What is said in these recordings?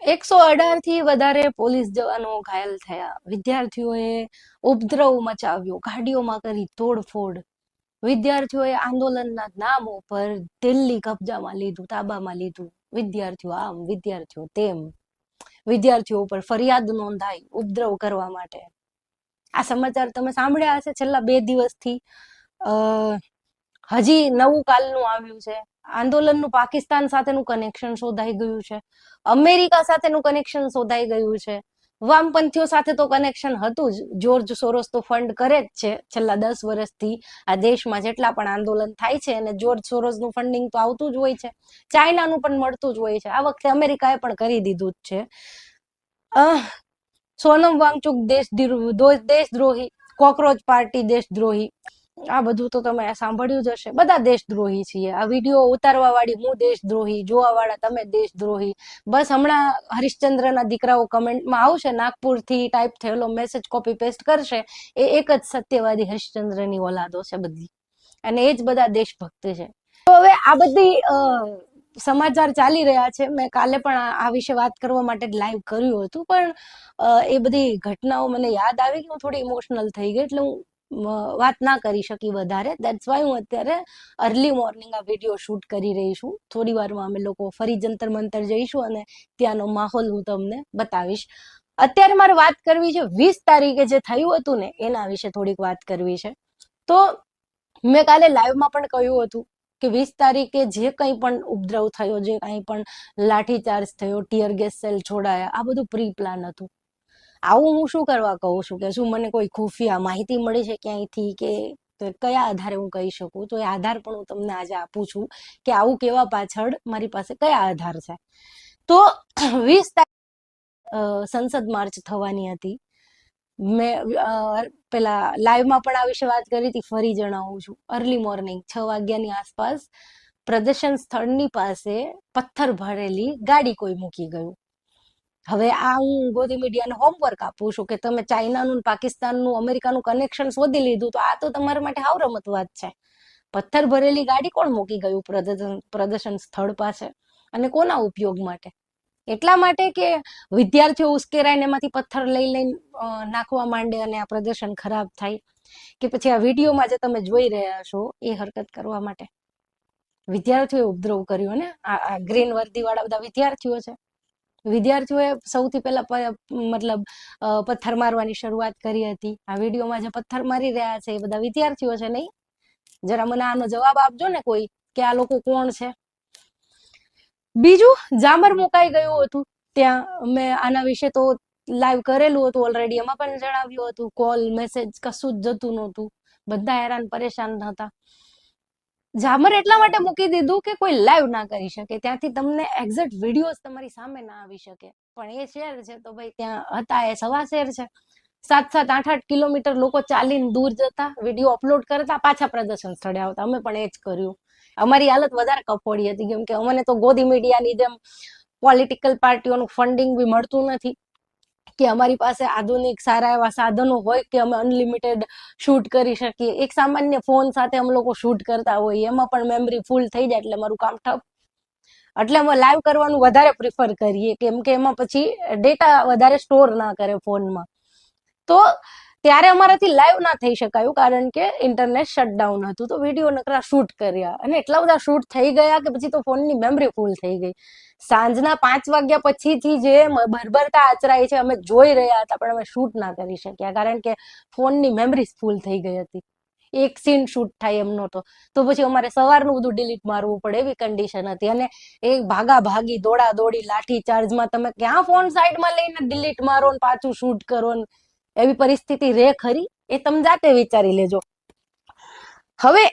118 થી વધારે પોલીસ જવાનો ઘાયલ થયા. વિદ્યાર્થીઓએ ઉપદ્રવ મચાવ્યો, ગાડીઓમાં કરી તોડફોડ. વિદ્યાર્થીઓએ આંદોલનના નામ ઉપર દિલ્હી કબજામાં લીધું, તાબામાં લીધું. વિદ્યાર્થીઓ આમ, વિદ્યાર્થીઓ તેમ. વિદ્યાર્થીઓ ઉપર ફરિયાદ નોંધાઈ ઉપદ્રવ કરવા માટે. આ સમાચાર તમે સાંભળ્યા હશે છેલ્લા 2 દિવસથી. હજી નવું કાલનું આવ્યું છે. આંદોલનનું પાકિસ્તાન સાથેનું કનેક્શન શોધાઈ ગયું છે, અમેરિકા સાથેનું કનેક્શન શોધાઈ ગયું છે. વામપંથીઓ સાથે તો કનેક્શન હતું જ. જોર્જ સોરોસ તો ફંડ કરે જ છે છેલ્લા 10 વર્ષથી. આ દેશમાં જેટલા પણ આંદોલન થાય છે અને જોર્જ સોરોસનું ફંડિંગ તો આવતું જ હોય છે. ચાઇનાનું પણ મળતું જ હોય છે. આ વખતે અમેરિકાએ પણ કરી દીધું જ છે. સોનમ વાંગચુક દેશદ્રોહી, કોકરોચ પાર્ટી દેશદ્રોહી. આ બધું તો તમે સાંભળ્યું જ હશે. બધા દેશદ્રોહી છીએ. આ વિડીયો ઉતારવા વાળી હું દેશદ્રોહી, જોવા વાળા તમે દેશદ્રોહી. બસ હમણાં હરિશ્ચંદ્રના દીકરાઓ કમેન્ટમાં આવશે, નાગપુરથી ટાઈપ થયેલો મેસેજ કોપી પેસ્ટ કરશે. એ એક જ સત્યવાદી હરિશ્ચંદ્રની ઓલાદો છે બધી, અને એ જ બધા દેશભક્ત છે. તો હવે આ બધી સમાચાર ચાલી રહ્યા છે. મેં કાલે પણ આ વિશે વાત કરવા માટે લાઈવ કર્યું હતું, પણ એ બધી ઘટનાઓ મને યાદ આવી કે હું થોડી ઇમોશનલ થઈ ગઈ, એટલે હું વાત ના કરી શકી વધારે. દેટ્સ વાય હું અત્યારે અર્લી મોર્નિંગ આ વિડીયો શૂટ કરી રહી છું. થોડી વારમાં અમે લોકો ફરી જંતર મંતર જઈશું અને ત્યાંનો માહોલ હું તમને બતાવીશ. અત્યારે મારે વાત કરવી છે 20 તારીખે જે થયું હતું ને એના વિશે થોડીક વાત કરવી છે. તો મેં કાલે લાઈવમાં પણ કહ્યું હતું કે 20 તારીખે જે કંઈ પણ ઉપદ્રવ થયો, જે કંઈ પણ લાઠીચાર્જ થયો, ટીયર ગેસ સેલ છોડાયા, આ બધું પ્રી પ્લાન હતું. આવું હું શું કરવા કહું છું કે શું મને કોઈ ખુફિયા માહિતી મળી છે ક્યાંયથી, કે કયા આધારે હું કહી શકું? તો એ આધાર પણ હું તમને આજે આપું છું કે આવું કેવા પાછળ મારી પાસે કયા આધાર છે. તો 20 તારીખ સંસદ માર્ચ થવાની હતી. મેં પેલા લાઈવમાં પણ આ વિશે વાત કરી હતી, ફરી જણાવું છું. અર્લી મોર્નિંગ 6 વાગ્યાની આસપાસ પ્રદર્શન સ્થળની પાસે પથ્થર ભરેલી ગાડી કોઈ મૂકી ગયું. હવે આ હું ગોદી મીડિયાને હોમવર્ક આપું છું કે તમે ચાઇનાનું, પાકિસ્તાનનું, અમેરિકાનું કનેક્શન શોધી લીધું, તો આ તો તમારા માટે હાવ રમત વાત છે. પથ્થર ભરેલી ગાડી કોણ મૂકી ગયું પ્રદર્શન સ્થળ પાસે, અને કોના ઉપયોગ માટે? એટલા માટે કે વિદ્યાર્થીઓ ઉશ્કેરાઈને એમાંથી પથ્થર લઈ લઈને નાખવા માંડે અને આ પ્રદર્શન ખરાબ થાય, કે પછી આ વિડીયોમાં જે તમે જોઈ રહ્યા છો એ હરકત કરવા માટે? વિદ્યાર્થીઓએ ઉપદ્રવ કર્યો ને. આ ગ્રીન વર્દી વાળા બધા વિદ્યાર્થીઓ છે. વિદ્યાર્થીઓએ સૌથી પહેલા મતલબ પથ્થર મારવાની શરૂઆત કરી હતી. આ વિડીયોમાં જે પથ્થર મારી રહ્યા છે એ બધા વિદ્યાર્થીઓ છે નહીં? જરા મને આનો જવાબ આપજો ને કોઈ, કે આ લોકો કોણ છે. બીજું, જામર મુકાઈ ગયું હતું ત્યાં. મેં આના વિશે તો લાઈવ કરેલું હતું ઓલરેડી, એમાં પણ જણાવ્યું હતું. કોલ, મેસેજ કશું જ જતું નહોતું. બધા હેરાન પરેશાન હતા. જામર એટલા માટે મૂકી દીધું કે કોઈ લાઈવ ના કરી શકે, ત્યાંથી તમને એક્ઝેક્ટ વિડીયોઝ તમારી સામે ના આવી શકે. પણ એ શહેર છે તો ભાઈ ત્યાં હતા, એ સવા શહેર છે. 7-7, 8-8 કિલોમીટર લોકો ચાલીને દૂર જતા, વિડીયો અપલોડ કરતા, પાછા પ્રદર્શન સ્થળે આવતા. અમે પણ એ જ કર્યું. અમારી હાલત વધારે કફોડી હતી, કેમ કે અમને તો ગોદી મીડિયાની જેમ પોલિટિકલ પાર્ટીઓનું ફંડિંગ બી મળતું નથી કે અમારી પાસે આધુનિક સારા એવા સાધનો હોય કે અમે અનલિમિટેડ શૂટ કરી શકીએ. એક સામાન્ય ફોન સાથે અમે લોકો શૂટ કરતા હોઈએ, એમાં પણ મેમરી ફૂલ થઈ જાય એટલે મારું કામ ઠપ. એટલે અમે લાઈવ કરવાનું વધારે પ્રિફર કરીએ, કેમ કે એમાં પછી ડેટા વધારે સ્ટોર ના કરે ફોનમાં. તો ત્યારે અમારાથી લાઈવ ના થઈ શકાયું, કારણ કે ઇન્ટરનેટ શટડાઉન હતું. તો વિડીયો નકરા શૂટ કર્યા, અને એટલા બધા શૂટ થઈ ગયા કે પછી તો ફોનની મેમરી ફૂલ થઈ ગઈ. સાંજના 5 વાગ્યા પછીથી જે ભરભરતા આચરાય છે અમે જોઈ રહ્યા હતા, પણ અમે શૂટ ના કરી શક્યા, કારણ કે ફોનની મેમરી ફૂલ થઈ ગઈ હતી. એક સીન શૂટ થાય એમ નહોતો. તો પછી અમારે સવારનું બધું ડિલીટ મારવું પડે એવી કન્ડિશન હતી. અને એ ભાગા ભાગી, દોડા દોડી, લાઠી ચાર્જમાં તમે ક્યાં ફોન સાઈડમાં લઈને ડિલીટ મારો ને પાછું શૂટ કરો ને એવી પરિસ્થિતિ રે ખરી? એ તમે જાતે વિચારી લેજો. હવે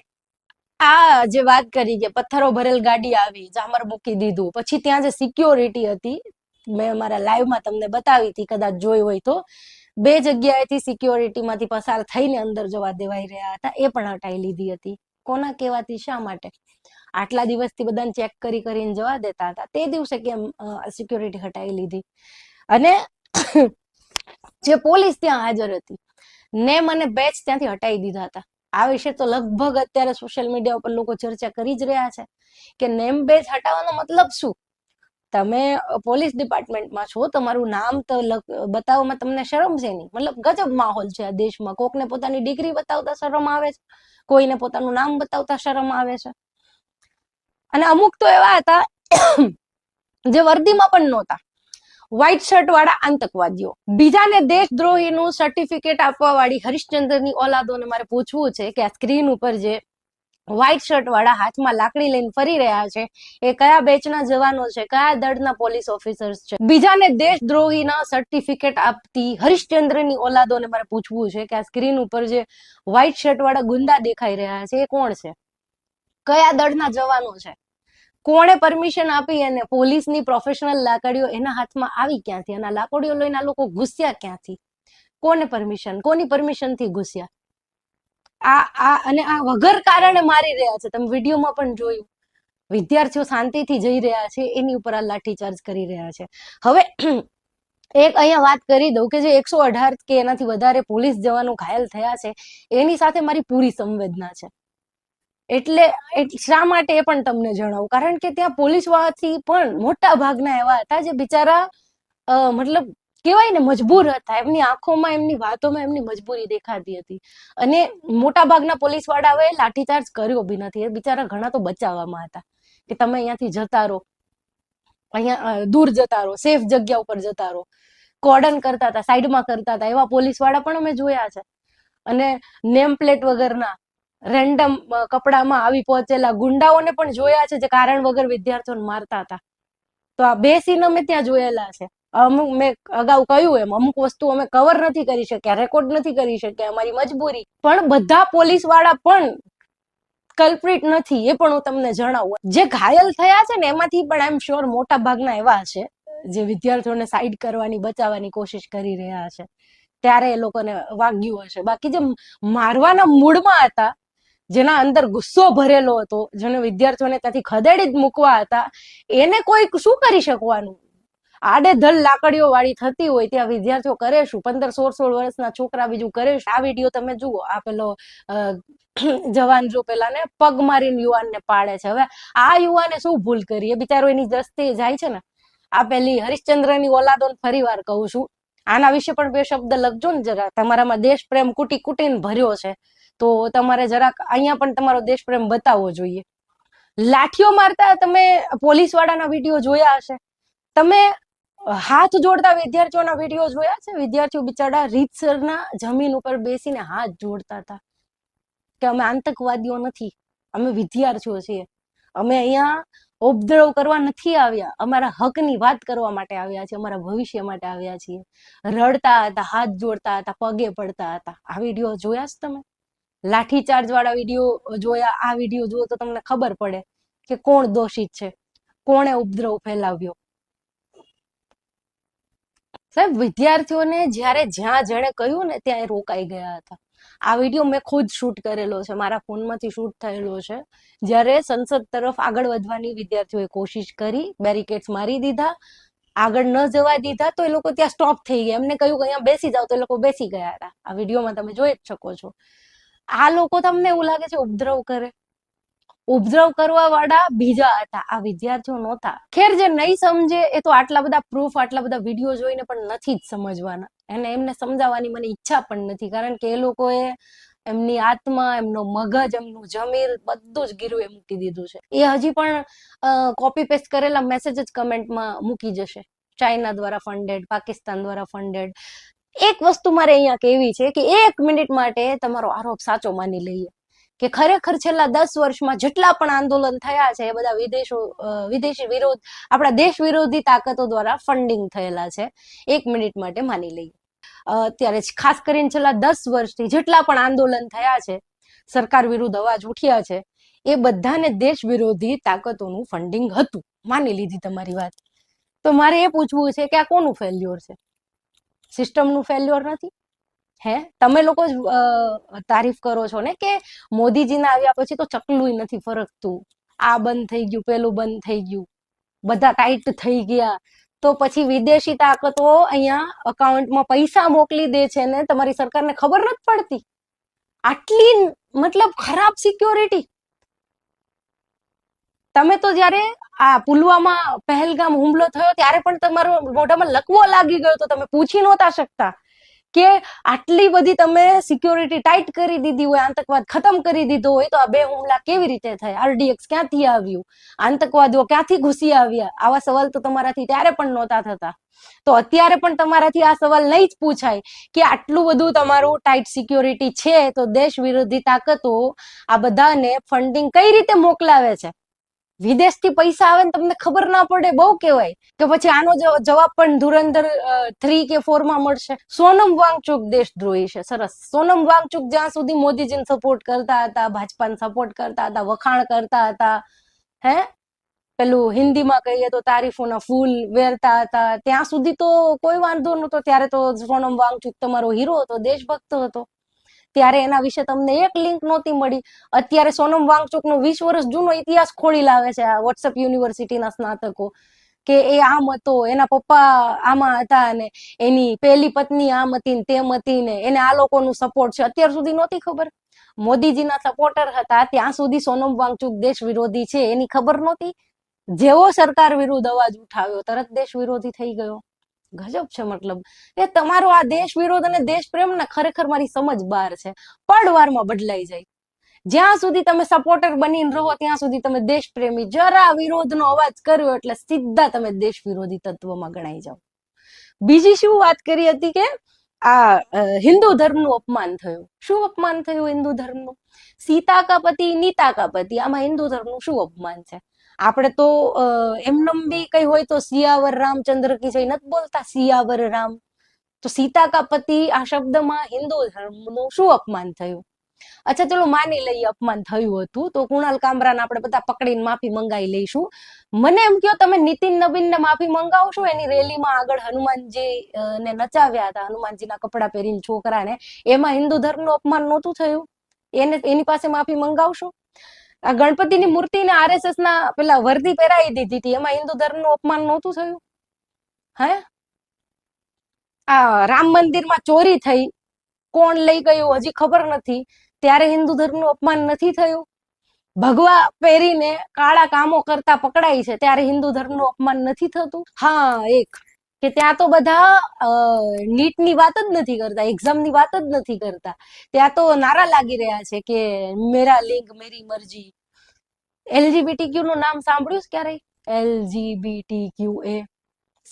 આ જે વાત કરી કે પથ્થરો ભરેલ ગાડી આવી, જામર મૂકી દીધું, પછી ત્યાં જે સિક્યોરિટી હતી, મેં મારા લાઈવમાં તમને બતાવી હતી, કદાચ જોઈ હોય તો. 2 જગ્યાએથી સિક્યોરિટીમાંથી પસાર થઈને અંદર જવા દેવાઈ રહ્યા હતા, એ પણ હટાઈ લીધી હતી. કોના કહેવાથી, શા માટે? આટલા દિવસથી બધાને ચેક કરીને જવા દેતા હતા, તે દિવસે કેમ સિક્યોરિટી હટાઈ લીધી? અને જે પોલીસ ત્યાં હાજર હતી, નેમ અને બેચ ત્યાંથી હટાઈ દીધા હતા. આ વિશે તો લગભગ અત્યારે સોશિયલ મીડિયા ઉપર લોકો ચર્ચા કરી જ રહ્યા છે કે નેમ બેચ હટાવવાનો મતલબ શું? તમે પોલીસ ડિપાર્ટમેન્ટમાં છો, તમારું નામ તો બતાવવામાં તમને શરમ છે નહીં? મતલબ ગજબ માહોલ છે આ દેશમાં. કોકને પોતાની ડિગ્રી બતાવતા શરમ આવે છે, કોઈને પોતાનું નામ બતાવતા શરમ આવે છે. અને અમુક તો એવા હતા જે વર્દીમાં પણ નહોતા, વ્હાઈટ શર્ટ વાળા આતંકવાદીઓ. બીજાને દેશદ્રોહીનું સર્ટિફિકેટ આપવા વાળી હરિશ્ચંદ્રની ઓલાદોને મારે પૂછવું છે કે આ સ્ક્રીન ઉપર જે વ્હાઈટ શર્ટ વાળા હાથમાં લાકડી લઈને ફરી રહ્યા છે એ કયા બેચના જવાનો છે, કયા દળના પોલીસ ઓફિસર્સ છે? બીજાને દેશદ્રોહીના સર્ટિફિકેટ આપતી હરિશ્ચંદ્રની ઓલાદોને મારે પૂછવું છે કે આ સ્ક્રીન ઉપર જે વ્હાઈટ શર્ટ વાળા ગુંડા દેખાઈ રહ્યા છે એ કોણ છે, કયા દળના જવાનો છે, કોણે પરમિશન આપી? અને પોલીસની પ્રોફેશનલ લાકડીઓ એના હાથમાં આવી ક્યાંથી? અને લાકડીઓ લઈને આ લોકો ઘૂસ્યા ક્યાંથી? કોને પરમિશન, કોની પરમિશન થી ઘૂસ્યા? અને આ વગર કારણે મારી રહ્યા છે. તમે વિડીયોમાં પણ જોયું, વિદ્યાર્થીઓ શાંતિથી જઈ રહ્યા છે, એની ઉપર આ લાઠીચાર્જ કરી રહ્યા છે. હવે એક અહીંયા વાત કરી દઉં કે જે 118 કે એનાથી વધારે પોલીસ જવાનો ઘાયલ થયા છે એની સાથે મારી પૂરી સંવેદના છે. એટલે શા માટે એ પણ તમને જણાવું, કારણ કે ત્યાં પોલીસ વાળાથી પણ મોટા ભાગના એવા હતા જે બિચારા મતલબ કેવાય ને મજબૂર હતા. એમની આંખોમાં, એમની વાતોમાં એમની મજબૂરી દેખાતી હતી. અને મોટા ભાગના પોલીસ વાળાઓએ લાઠીચાર્જ કર્યો બી નથી. એ બિચારા ઘણા તો બચાવવામાં હતા કે તમે અહીંયાથી જતા રહો, અહીંયા દૂર જતા રહો, સેફ જગ્યા ઉપર જતા રહો. કોર્ડન કરતા હતા, સાઈડમાં કરતા હતા, એવા પોલીસ વાળા પણ અમે જોયા છે. અને નેમ પ્લેટ વગરના રેન્ડમ કપડામાં આવી પહોંચેલા ગુંડાઓને પણ જોયા છે જે કારણ વગર વિદ્યાર્થીઓને મારતા હતા. તો આ બે સીન અમે ત્યાં જોયેલા છે. અમુક મેં અગાઉ કહ્યું એમ અમુક વસ્તુ અમે કવર નથી કરી શક્યા, રેકોર્ડ નથી કરી શક્યા, અમારી મજબૂરી. પણ બધા પોલીસ વાળા પણ કલ્પ્રિટ નથી, એ પણ હું તમને જણાવું. જે ઘાયલ થયા છે ને એમાંથી પણ આઈ એમ શ્યોર મોટા ભાગના એવા છે જે વિદ્યાર્થીઓને સાઈડ કરવાની, બચાવવાની કોશિશ કરી રહ્યા છે, ત્યારે એ લોકોને વાગ્યું હશે. બાકી જે મારવાના મૂડમાં હતા, જેના અંદર ગુસ્સો ભરેલો હતો, જેને વિદ્યાર્થીઓને ત્યાંથી ખદેડી જ મૂકવા હતા, એને કોઈ શું કરી શકવાનું? આડેધડ લાકડીઓ વાળી થતી હોય ત્યાં વિદ્યાર્થીઓ કરે શું? 15-16 વર્ષના છોકરા બીજું કરે શું? આ વિડીયો તમે જુઓ, આ પેલો જવાન જો પેલા ને પગ મારીને યુવાનને પાડે છે. હવે આ યુવાને શું ભૂલ કરી? એ બિચારો એની દસ્તે જાય છે ને. આ પેલી હરિશ્ચંદ્રની ઓલાદોને ફરી વાર કહું છું, આના વિશે પણ બે શબ્દ લખજો ને જરા. તમારામાં દેશ પ્રેમ કુટી કુટીને ભર્યો છે તો તમારે જરાક અહીંયા પણ તમારો દેશ પ્રેમ બતાવવો જોઈએ. લાઠીઓ મારતા તમે પોલીસ વાળાના વિડીયો જોયા હશે, તમે હાથ જોડતા વિદ્યાર્થીઓના વિડીયો જોયા છે? વિદ્યાર્થીઓ બિચારા રીતસરના જમીન ઉપર બેસીને હાથ જોડતા હતા કે અમે આતંકવાદીઓ નથી, અમે વિદ્યાર્થીઓ છીએ, અમે અહીંયા ઉપદ્રવ કરવા નથી આવ્યા, અમારા હકની વાત કરવા માટે આવ્યા છીએ, અમારા ભવિષ્ય માટે આવ્યા છીએ. રડતા હતા, હાથ જોડતા હતા, પગે પડતા હતા. આ વિડીયો જોયા છે તમે? લાઠીચાર્જ વાળા વિડીયો જોયા? આ વિડીયો જુઓ તો તમને ખબર પડે કે કોણ દોષિત છે, કોણે ઉપદ્રવ ફેલાવ્યો. સાહેબ, વિદ્યાર્થીઓને જ્યારે જ્યાં જેણે કહ્યું ને ત્યાં એ રોકાઈ ગયા હતા. આ વિડીયો મેં ખુદ શૂટ કરેલો છે, મારા ફોનમાંથી શૂટ થયેલો છે. જ્યારે સંસદ તરફ આગળ વધવાની વિદ્યાર્થીઓએ કોશિશ કરી, બેરિકેડ્સ મારી દીધા, આગળ ન જવા દીધા, તો એ લોકો ત્યાં સ્ટોપ થઈ ગયા. એમને કહ્યું કે અહીંયા બેસી જાઓ, તો એ લોકો બેસી ગયા હતા. આ વિડીયોમાં તમે જોઈ જ શકો છો. આ લોકો તમને એવું લાગે છે ઉપદ્રવ કરે? ઉપદ્રવ કરવા વાળા બીજા હતા, આ વિદ્યાર્થીઓ નહોતા. ખેર, જે નહીં સમજે એ તો આટલા બધા પ્રૂફ, આટલા બધા વિડીયો જોઈને પણ નથી જ સમજવાના. અને એમને સમજાવવાની મને ઈચ્છા પણ નથી, કારણ કે એ લોકોએ એમની આત્મા, એમનો મગજ, એમનું જમીર બધું જ ગીરુએ મૂકી દીધું છે. એ હજી પણ કોપી પેસ્ટ કરેલા મેસેજ જ કમેન્ટમાં મૂકી જશે. ચાઇના દ્વારા ફંડેડ, પાકિસ્તાન દ્વારા ફંડેડ. એક વસ્તુ મારે અહીંયા કહેવી છે કે 1 મિનિટ માટે તમારો આરોપ સાચો માની લઈએ કે ખરેખર છેલ્લા 10 વર્ષમાં જેટલા પણ આંદોલન થયા છે એ બધા વિદેશી વિરોધ, આપણા દેશ વિરોધી તાકાતો દ્વારા ફંડિંગ થયેલા છે. 1 મિનિટ માટે માની લઈએ. અત્યારે ખાસ કરીને છેલ્લા 10 વર્ષથી જેટલા પણ આંદોલન થયા છે, સરકાર વિરુદ્ધ અવાજ ઉઠ્યા છે, એ બધાને દેશ વિરોધી તાકાતોનું ફંડિંગ હતું. માની લીધી તમારી વાત. તો મારે એ પૂછવું છે કે આ કોનું ફેલ્યોર છે? સિસ્ટમનું ફેલ્યોર નથી? હે, તમે લોકો તારીફ કરો છો ને કે મોદીજીના આવ્યા પછી તો ચકલું નથી ફરકતું, આ બંધ થઈ ગયું, પેલું બંધ થઈ ગયું, બધા ટાઈટ થઈ ગયા, તો પછી વિદેશી તાકાતો અહીંયા અકાઉન્ટમાં પૈસા મોકલી દે છે ને તમારી સરકારને ખબર નથી પડતી? આટલી મતલબ ખરાબ સિક્યોરિટી. તમે તો જ્યારે આ પુલવામા પહેલગામ હુમલો થયો ત્યારે પણ તમારો મોઢામાં લકવો લાગી ગયો તો તમે પૂછી નહોતા શકતા કે આટલી બધી તમે સિક્યોરિટી ટાઈટ કરી દીધી હોય, આતંકવાદ ખતમ કરી દીધો હોય, તો આ 2 હુમલા કેવી રીતે થયા? RDX ક્યાંથી આવ્યું? આતંકવાદીઓ ક્યાંથી ઘૂસી આવ્યા? આવા સવાલ તો તમારાથી ત્યારે પણ નહોતા થતા. તો અત્યારે પણ તમારાથી આ સવાલ નહીં જ પૂછાય કે આટલું બધું તમારું ટાઈટ સિક્યોરિટી છે તો દેશ વિરોધી તાકાતો આ બધાને ફંડિંગ કઈ રીતે મોકલાવે છે? વિદેશથી પૈસા આવે ને તમને ખબર ના પડે, બહુ કહેવાય. કે પછી આનો જવાબ પણ ધુરંધર 3 કે 4 માં મળશે. સોનમ વાંગચુક દેશદ્રોહી છે. સરસ. સોનમ વાંગચુક જ્યાં સુધી મોદીજીને સપોર્ટ કરતા હતા, ભાજપાને સપોર્ટ કરતા હતા, વખાણ કરતા હતા, હે પેલું હિન્દીમાં કહીએ તો તારીફોના ફૂલ વેરતા હતા, ત્યાં સુધી તો કોઈ વાંધો નતો. ત્યારે તો સોનમ વાંગચુક તમારો હીરો હતો, દેશભક્ત હતો. ત્યારે એના વિશે તમને એક લિંક નહોતી મળી. અત્યારે સોનમ વાંગચુકનો 20 વર્ષ જૂનો ઇતિહાસ ખોળી લાવે છે આ વોટ્સએપ યુનિવર્સિટીના સ્નાતકો કે એ આમ હતો, એના પપ્પા આમાં હતા, અને એની પહેલી પત્ની આમ હતી ને તેમ હતી, ને એને આ લોકોનું સપોર્ટ છે. અત્યાર સુધી નહોતી ખબર. મોદીજીના સપોર્ટર હતા ત્યાં સુધી સોનમ વાંગચુક દેશ વિરોધી છે એની ખબર નહોતી. જેવો સરકાર વિરુદ્ધ અવાજ ઉઠાવ્યો તરત દેશ વિરોધી થઈ ગયો. ગજબ છે. મતલબ એ તમારો આ દેશ વિરોધ અને દેશ પ્રેમ ને ખરેખર મારી સમજ બહાર છે. પડવારમાં બદલાઈ જાય. જ્યાં સુધી તમે સપોર્ટર બનીને રહો ત્યાં સુધી તમે દેશ પ્રેમી. જરા વિરોધનો અવાજ કર્યો એટલે સીધા તમે દેશ વિરોધી તત્વમાં ગણાઈ જાઓ. બીજી શું વાત કરી હતી કે આ હિન્દુ ધર્મનું અપમાન થયું. શું અપમાન થયું હિન્દુ ધર્મનું? સીતા કા પતિ નીતા કા પતિ. આમાં હિન્દુ ધર્મનું શું અપમાન છે? આપણે તો એમનેમ બી કઈ હોય તો સિયાવર રામચંદ્ર કી જય નથી બોલતા, સિયાવર રામ. તો સીતા કા પતિ આ શબ્દમાં હિન્દુ ધર્મનું શું અપમાન થયું? અચ્છા ચલો માની લઈએ અપમાન થયું હતું, તો કુણાલ કામરાને આપણે બધા પકડીને માફી મંગાવી લઈશું. મને એમ કહો તમે નીતિન નવીનને માફી મંગાવશો? એની રેલીમાં આગળ હનુમાનજી ને નચાવ્યા હતા, હનુમાનજીના કપડા પહેરીને છોકરાને, એમાં હિન્દુ ધર્મનું અપમાન નહોતું થયું? એની પાસે માફી મંગાવશો? આ ગણપતિની મૂર્તિને RSS ના પેલા વર્દી પહેરાવી દીધી હતી, એમાં હિન્દુ ધર્મનું અપમાન નહોતું થયું? હે આ રામ મંદિરમાં ચોરી થઈ, કોણ લઈ ગયું હજી ખબર નથી, ત્યારે હિન્દુ ધર્મનું અપમાન નથી થયું? ભગવા પહેરીને કાળા કામો કરતા પકડાય છે ત્યારે હિન્દુ ધર્મનું અપમાન નથી થતું? હા, એક કે ત્યાં તો બધા નીટની વાત જ નથી કરતા, એક્ઝામની વાત જ નથી કરતા. ત્યાં તો નારા લાગી રહ્યા છે કે મેરા લિંગ મેરી મરજી. LGBTQ નું નામ સાંભળ્યું છે ક્યારેય? LGBTQA.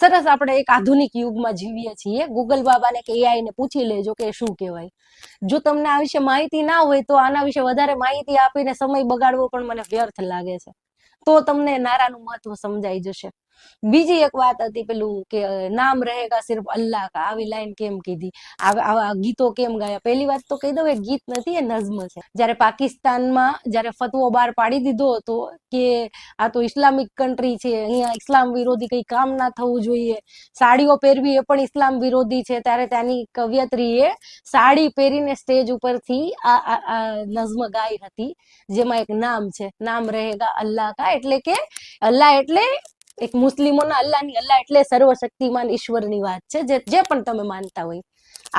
સરસ. આપણે એક આધુનિક યુગમાં જીવીએ છીએ. ગૂગલ બાબાને કે AI ને પૂછી લેજો કે શું કહેવાય. જો તમને આ વિશે માહિતી ના હોય તો આના વિશે વધારે માહિતી આપીને સમય બગાડવો પણ મને વ્યર્થ લાગે છે. તો તમને નારાનું મહત્વ સમજાઈ જશે. બીજી એક વાત હતી પેલું કે નામ રહેગા સિર્ફ અલ્લાહ કા. આવી લાઈન કેમ કીધી? આવા ગીતો કેમ ગાયા? પહેલી વાત તો કહી દઉં, એ ગીત નથી, એ નઝ્મ છે. જ્યારે પાકિસ્તાનમાં જ્યારે ફતવો બહાર પાડી દીધો હતો કે આ તો ઇસ્લામિક કન્ટ્રી છે, અહીંયા ઇસ્લામ વિરોધી કઈ કામ ના થવું જોઈએ, સાડીઓ પહેરવી એ પણ ઇસ્લામ વિરોધી છે, ત્યારે ત્યાંની કવિયત્રીએ સાડી પહેરીને સ્ટેજ ઉપરથી આ નઝ્મ ગાઈ હતી, જેમાં એક નામ છે, નામ રહેગા અલ્લાહ કા. એટલે કે અલ્લાહ એટલે એક મુસ્લિમોના અલ્લાહની, અલ્લાહ એટલે સર્વશક્તિમાન ઈશ્વરની વાત છે, જે પણ તમે માનતા હોય.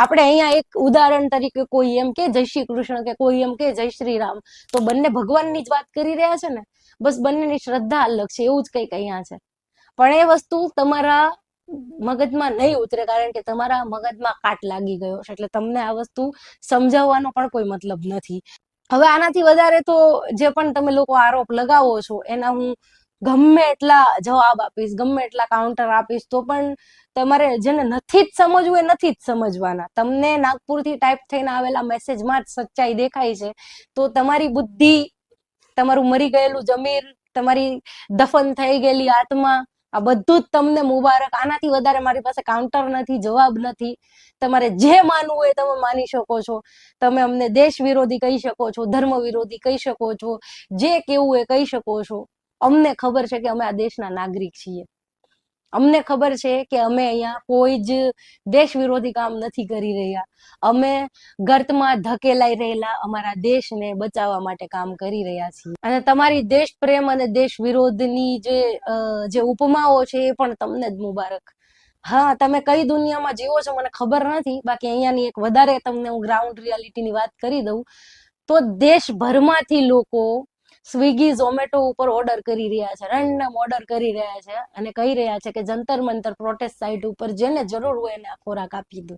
આપણે અહીંયા એક ઉદાહરણ તરીકે કોઈ એમ કે જય શ્રી કૃષ્ણ કે કોઈ એમ કે જય શ્રી રામ, તો બંને ભગવાનની જ વાત કરી રહ્યા છે ને, બસ બંનેની શ્રદ્ધા અલગ છે, એવું જ કંઈક અહીંયા છે. પણ એ વસ્તુ તમારા મગજમાં નહીં ઉતરે, કારણ કે તમારા મગજમાં કાટ લાગી ગયો છે, એટલે તમને આ વસ્તુ સમજાવવાનો પણ કોઈ મતલબ નથી. હવે આનાથી વધારે તો જે પણ તમે લોકો આરોપ લગાવો છો એના હું ગમે એટલા જવાબ આપીશ, ગમે એટલા કાઉન્ટર આપીશ, તો પણ તમારે જેને નથી જ સમજવું એ નથી જ સમજવાના. તમને નાગપુરથી ટાઈપ થઈને આવેલા મેસેજમાં જ સચ્ચાઈ દેખાય છે, તો તમારી બુદ્ધિ, તમારું મરી ગયેલું જમીર, તમારી દફન થઈ ગયેલી આત્મા, આ બધું જ તમને મુબારક. આનાથી વધારે મારી પાસે કાઉન્ટર નથી, જવાબ નથી. તમારે જે માનવું હોય તમે માની શકો છો. તમે અમને દેશ વિરોધી કહી શકો છો, ધર્મ વિરોધી કહી શકો છો, જે કેવું એ કહી શકો છો. અમને ખબર છે કે અમે આ દેશના નાગરિક છીએ. અમને ખબર છે કે અમે અહીંયા કોઈ જ દેશ વિરોધી કામ નથી કરી રહ્યા. અમે ગર્તમાં ધકેલાઈ રહેલા અમારા દેશને બચાવવા માટે કામ કરી રહ્યા છીએ. અને તમારી દેશ પ્રેમ અને દેશ વિરોધની જે ઉપમાઓ છે એ પણ તમને જ મુબારક. હા, તમે કઈ દુનિયામાં જીવો છો મને ખબર નથી, બાકી અહીંયાની એક વધારે તમને હું ગ્રાઉન્ડ રિયાલિટીની વાત કરી દઉં તો દેશભરમાંથી લોકો સ્વિગી ઝોમેટો ઉપર ઓર્ડર કરી રહ્યા છે, રેન્ડમ ઓર્ડર કરી રહ્યા છે અને કહી રહ્યા છે કે જંતર મંતર પ્રોટેસ્ટ સાઇટ ઉપર જેને જરૂર હોય એને આ ખોરાક આપી દો.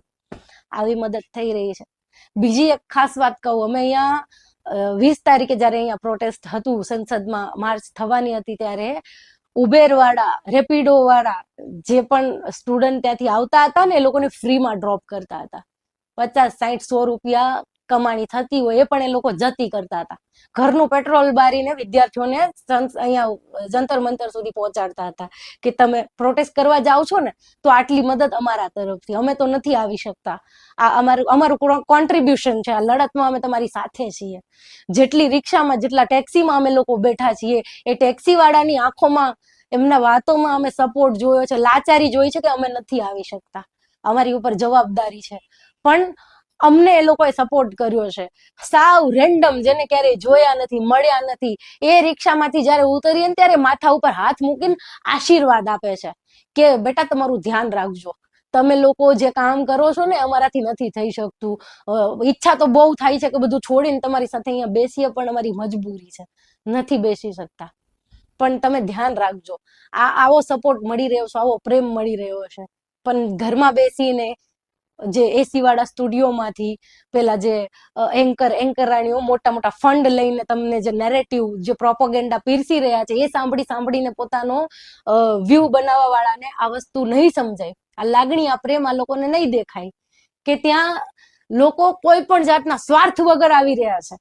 આવી મદદ થઈ રહી છે. બીજી એક ખાસ વાત કહું, અમે અહીંયા 20 તારીખે જયારે અહીંયા પ્રોટેસ્ટ હતું, સંસદમાં માર્ચ થવાની હતી, ત્યારે ઉબેર વાળા, રેપિડો વાળા જે પણ સ્ટુડન્ટ ત્યાંથી આવતા હતા ને, એ લોકોને ફ્રીમાં ડ્રોપ કરતા હતા. 50, 60, 100 રૂપિયા કમાણી થતી હોય એ પણ એ લોકો જતી કરતા હતા. ઘરનું પેટ્રોલ બારીને વિદ્યાર્થીઓને અહીંયા જંતર મંતર સુધી પહોંચાડતા હતા કે તમે પ્રોટેસ્ટ કરવા જાઓ છો ને તો આટલી મદદ અમારા તરફથી, અમે તો નથી આવી શકતા, આ અમારું કોન્ટ્રીબ્યુશન છે, આ લડતમાં અમે તમારી સાથે છીએ. જેટલી રિક્ષામાં, જેટલા ટેક્સીમાં અમે લોકો બેઠા છીએ, એ ટેક્સી વાળાની આંખોમાં, એમના વાતોમાં અમે સપોર્ટ જોયો છે, લાચારી જોઈ છે કે અમે નથી આવી શકતા, અમારી ઉપર જવાબદારી છે. પણ અમને એ લોકોએ સપોર્ટ કર્યો છે. સાવ રેન્ડમ, જેને ક્યારેય જોયા નથી, મળ્યા નથી, એ રિક્ષામાંથી જયારે ઉતરીએ ને ત્યારે માથા ઉપર હાથ મૂકીને આશીર્વાદ આપે છે કે બેટા તમારું ધ્યાન રાખજો, તમે લોકો જે કામ કરો છો ને અમારાથી નથી થઈ શકતું, ઈચ્છા તો બહુ થાય છે કે બધું છોડીને તમારી સાથે અહીંયા બેસીએ, પણ અમારી મજબૂરી છે, નથી બેસી શકતા, પણ તમે ધ્યાન રાખજો. આવો સપોર્ટ મળી રહ્યો છે, આવો પ્રેમ મળી રહ્યો છે. પણ ઘરમાં બેસીને જે એસી વાળા સ્ટુડિયોમાંથી પેલા જે એન્કરાણીઓ મોટા મોટા ફંડ લઈને તમને જે નેરેટિવ, જે પ્રોપોગેન્ડા પીરસી રહ્યા છે, એ સાંભળીને પોતાનો વ્યૂ બનાવવા વાળાને આ વસ્તુ નહીં સમજાય, આ લાગણી, આ પ્રેમ આ લોકોને નહીં દેખાય કે ત્યાં લોકો કોઈ પણ જાતના સ્વાર્થ વગર આવી રહ્યા છે.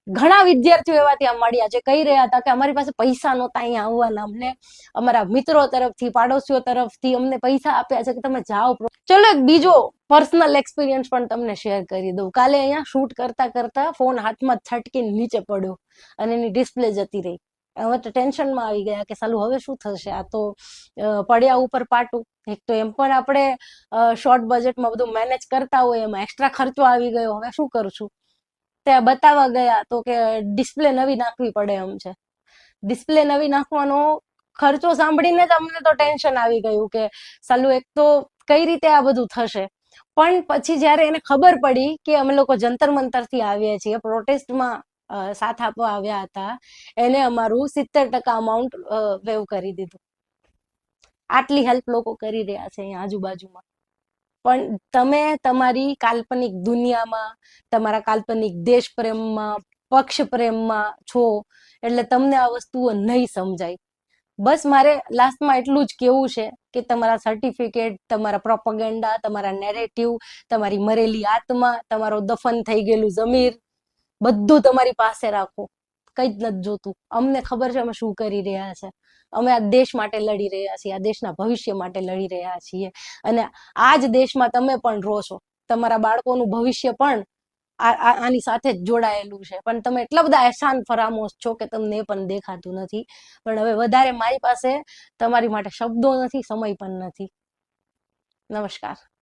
ઘણા વિદ્યાર્થીઓ એવા ત્યાં મળ્યા જે કહી રહ્યા હતા કે અમારી પાસે પૈસા નહોતા અહીંયા આવવાના, અમને અમારા મિત્રો તરફથી, પાડોશીઓ તરફથી અમને પૈસા આપ્યા છે કે તમે જાઓ. ચલો એક બીજો પર્સનલ એક્સપિરિયન્સ પણ તમને શેર કરી દઉં. કાલે અહીંયા શૂટ કરતા કરતા ફોન હાથમાં છટકીને નીચે પડ્યો અને એની ડિસ્પ્લે જતી રહી. હવે તો ટેન્શનમાં આવી ગયા કે સાલું હવે શું થશે, આ તો પડ્યા ઉપર પાટું. એક તો એમ પણ આપણે શોર્ટ બજેટમાં બધું મેનેજ કરતા હોય, એમાં એક્સ્ટ્રા ખર્ચો આવી ગયો, હવે શું કરું છું. ત્યાં બતાવવા ગયા તો કે ડિસ્પ્લે નવી નાખવી પડે એમ છે. ડિસ્પ્લે નવી નાખવાનો ખર્ચો સાંભળીને જ અમને તો ટેન્શન આવી ગયું કે સાલું એક તો કઈ રીતે આ બધું થશે. પણ પછી જયારે એને ખબર પડી કે અમે લોકો જંતર મંતરથી આવ્યા છીએ, પ્રોટેસ્ટમાં સાથ આપવા આવ્યા હતા, એને અમારું 70% અમાઉન્ટ વેવ કરી દીધું. આટલી હેલ્પ લોકો કરી રહ્યા છે અહીંયા આજુબાજુમાં. પણ તમે તમારી કાલ્પનિક દુનિયામાં, તમારા કાલ્પનિક દેશ પ્રેમમાં, પક્ષ પ્રેમમાં છો એટલે તમને આ વસ્તુઓ નહીં સમજાય. બસ મારે લાસ્ટમાં એટલું જ કેવું છે કે તમારા સર્ટિફિકેટ, તમારા પ્રોપગેન્ડા, તમારા નેરેટિવ, તમારી મરેલી આત્મા, તમારો દફન થઈ ગયેલું જમીર, બધું તમારી પાસે રાખો, કઈ જ નથી જોતું. અમને ખબર છે અમે શું કરી રહ્યા છે. અમે આ દેશ માટે લડી રહ્યા છીએ, આ દેશના ભવિષ્ય માટે લડી રહ્યા છીએ, અને આ જ દેશમાં તમે પણ રહો છો. તમારા બાળકોનું ભવિષ્ય પણ આની સાથે જ જોડાયેલું છે. પણ તમે એટલા બધા એહસાન ફરામોશ છો કે તમને એ પણ દેખાતું નથી. પણ હવે વધારે મારી પાસે તમારી માટે શબ્દો નથી, સમય પણ નથી. નમસ્કાર.